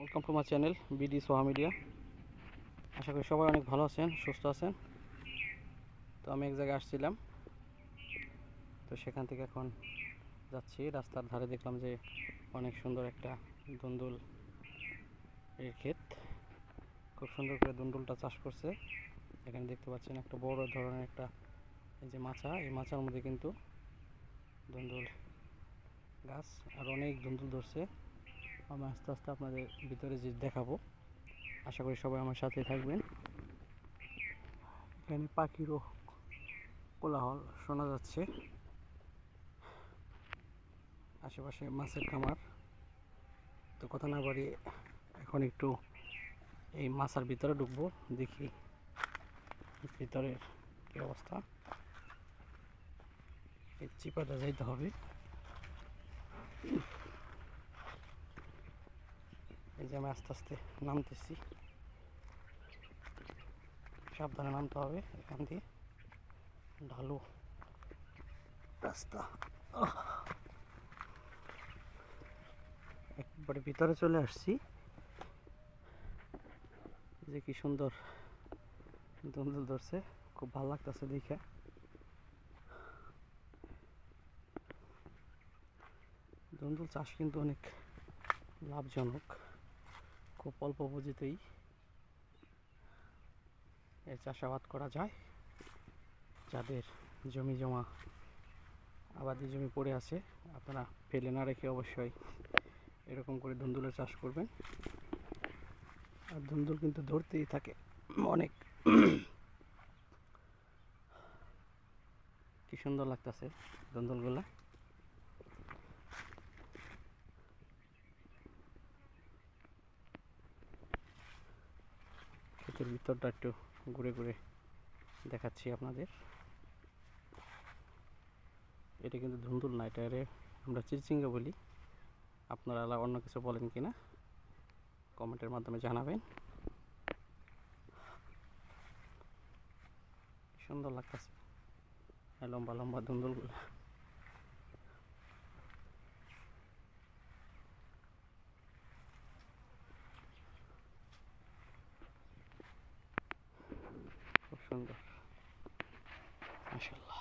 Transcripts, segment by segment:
Welcome to my channel BD Soha media. আশা করি সবাই অনেক ভালো আছেন, সুস্থ আছেন। তো আমি এক জায়গায় আসছিলাম, তো সেখান থেকে এখন যাচ্ছি। রাস্তার ধারে দেখলাম যে অনেক সুন্দর একটা দুন্দুল এর ক্ষেত, খুব সুন্দর করে দুন্দুলটা চাষ করছে। এখানে দেখতে পাচ্ছেন একটা বড় ধরনের একটা এই যে মাচা, এই মাচার মধ্যে কিন্তু দুন্দুল গাছ আর অনেক দুন্দুল ধরছে। আমি আস্তে আস্তে আপনাদের ভিতরে যে দেখাবো, আশা করি সবাই আমার সাথে থাকবেন। এখানে পাখিরও কোলাহল শোনা যাচ্ছে, আশেপাশে মাছের খামার। তো কথা না বাড়িয়ে এখন একটু এই মাছের ভিতরে ঢুকবো, দেখি ভিতরের কি অবস্থা। এই চিপাটা যাইতে হবে। এই যে আমি আস্তে আস্তে নামতেছি, সাবধানে নামতে হবে। এখান দিয়ে ঢালু রাস্তা, একবারে ভিতরে চলে আসছি। যে কি সুন্দর দুন্দুল ধরছে, খুব ভালো লাগতেছে দেখে। দুন্দুল চাষ কিন্তু অনেক লাভজনক, খুব অল্প পুঁজিতেই এর চাষাবাদ করা যায়। যাদের জমি জমা আবাদি জমি পড়ে আছে, আপনারা ফেলে না রেখে অবশ্যই এরকম করে দুন্দুলের চাষ করবেন। আর দুন্দুল কিন্তু ধরতেই থাকে অনেক। কি সুন্দর লাগতেছে দুন্দুলগুলা। ক্ষেতের ভিতরটা একটু ঘুরে ঘুরে দেখাচ্ছি আপনাদের। এটা কিন্তু ধুন্দুল না, এটা আমরা চিচিঙ্গা বলি। আপনারা অন্য কিছু বলেন কিনা কমেন্টের মাধ্যমে জানাবেন। সুন্দর লাগতেছে লম্বা লম্বা ধুন্দুলগুলো। খুব সুন্দর, মাশাআল্লাহ।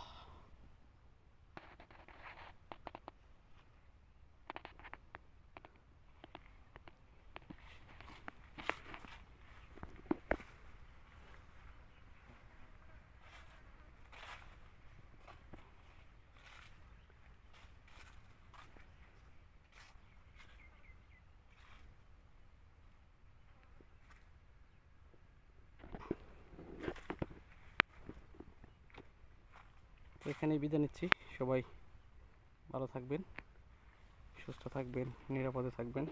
এখানেই বিদায় নিচ্ছি। সবাই ভালো থাকবেন, সুস্থ থাকবেন, নিরাপদে থাকবেন।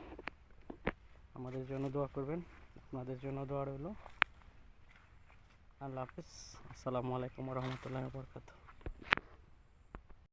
আমাদের জন্য দোয়া করবেন, আপনাদের জন্য দোয়া রইল। আল্লাহ হাফেজ। আসসালামু আলাইকুম ওয়া রাহমাতুল্লাহি ওয়া বারাকাতুহু।